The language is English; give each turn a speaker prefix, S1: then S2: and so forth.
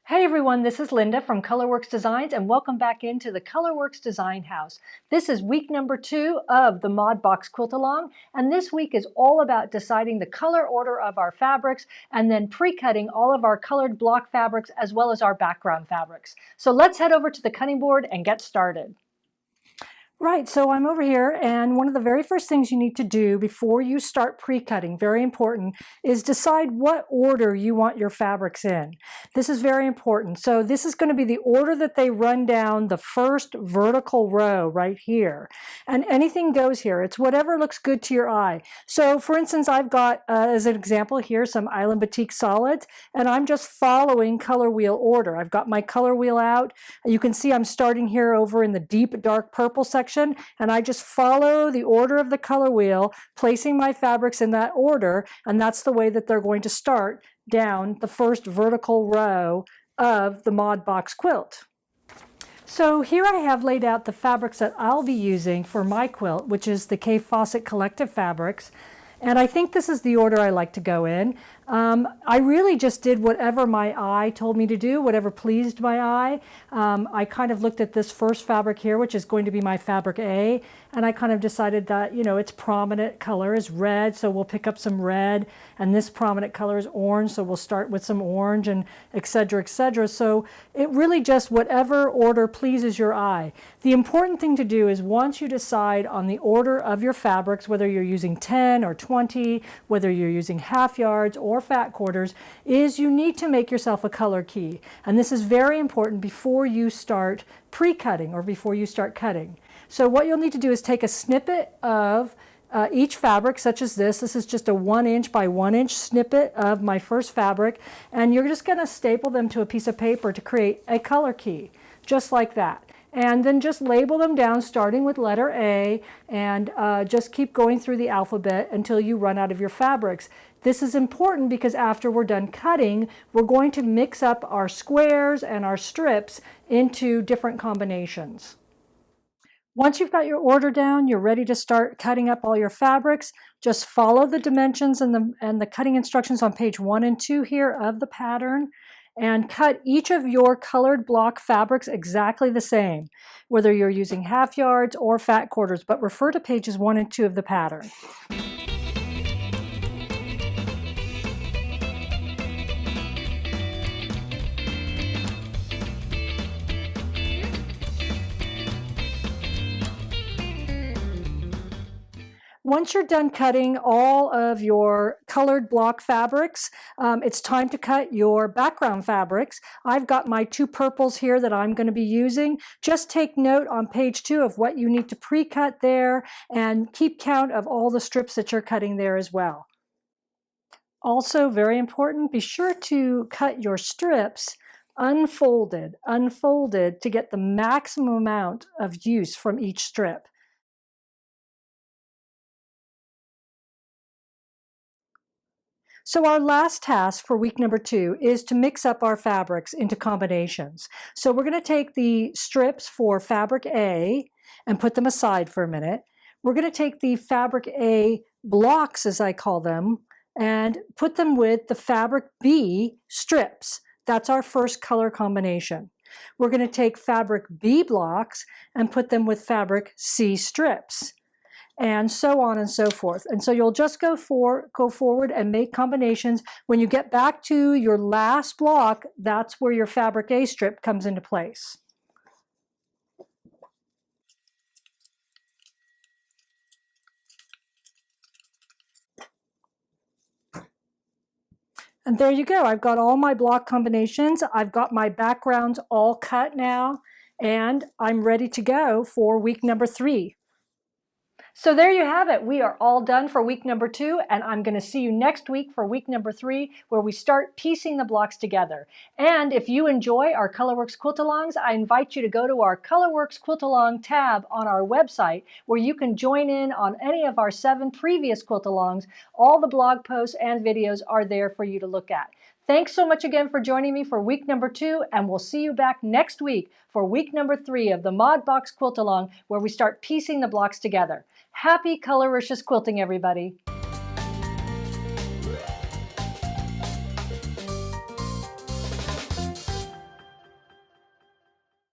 S1: Hey everyone, this is Linda from Colourwerx Designs and welcome back into the Colourwerx Design House. This is week number 2 of the ModBox QuiltAlong, and this week is all about deciding the color order of our fabrics and then pre-cutting all of our colored block fabrics as well as our background fabrics. So let's head over to the cutting board and get started. Right, so I'm over here, and one of the very first things you need to do before you start pre-cutting, very important, is decide what order you want your fabrics in. This is very important. So this is going to be the order that they run down the first vertical row right here. And anything goes here. It's whatever looks good to your eye. So for instance, I've got, as an example here, some Island Batik solids, and I'm just following color wheel order. I've got my color wheel out. You can see I'm starting here over in the deep dark purple section. And I just follow the order of the color wheel, placing my fabrics in that order, and that's the way that they're going to start down the first vertical row of the ModBox quilt. So here I have laid out the fabrics that I'll be using for my quilt, which is the K. Fawcett Collective Fabrics. And I think this is the order I like to go in. I really just did whatever my eye told me to do, whatever pleased my eye. I kind of looked at this first fabric here, which is going to be my fabric A, and I kind of decided that, you know, its prominent color is red, so we'll pick up some red, and this prominent color is orange, so we'll start with some orange, and et cetera, et cetera. So it really just whatever order pleases your eye. The important thing to do is once you decide on the order of your fabrics, whether you're using 10 or 20, whether you're using half yards or fat quarters, is you need to make yourself a color key. And this is very important before you start pre-cutting or before you start cutting. So what you'll need to do is take a snippet of each fabric, such as this. This is just a 1 inch by 1 inch snippet of my first fabric, and you're just going to staple them to a piece of paper to create a color key, just like that. And then just label them down starting with letter A, and just keep going through the alphabet until you run out of your fabrics. This is important because after we're done cutting, we're going to mix up our squares and our strips into different combinations. Once you've got your order down, you're ready to start cutting up all your fabrics. Just follow the dimensions and the cutting instructions on page 1 and 2 here of the pattern, and cut each of your colored block fabrics exactly the same, whether you're using half yards or fat quarters, but refer to pages 1 and 2 of the pattern. Once you're done cutting all of your colored block fabrics, it's time to cut your background fabrics. I've got my 2 purples here that I'm going to be using. Just take note on page 2 of what you need to pre-cut there, and keep count of all the strips that you're cutting there as well. Also, very important, be sure to cut your strips unfolded to get the maximum amount of use from each strip. So our last task for week number 2 is to mix up our fabrics into combinations. So we're going to take the strips for fabric A and put them aside for a minute. We're going to take the fabric A blocks, as I call them, and put them with the fabric B strips. That's our first color combination. We're going to take fabric B blocks and put them with fabric C strips, and so on and so forth. And so you'll just go forward and make combinations. When you get back to your last block, that's where your fabric A strip comes into place. And there you go. I've got all my block combinations. I've got my backgrounds all cut now, and I'm ready to go for week number 3. So there you have it. We are all done for week number 2, and I'm going to see you next week for week number 3, where we start piecing the blocks together. And if you enjoy our Colourwerx QuiltAlongs, I invite you to go to our Colourwerx QuiltAlong tab on our website, where you can join in on any of our 7 previous QuiltAlongs. All the blog posts and videos are there for you to look at. Thanks so much again for joining me for week number 2, and we'll see you back next week for week number 3 of the ModBox QuiltAlong, where we start piecing the blocks together. Happy Colourwerx quilting, everybody!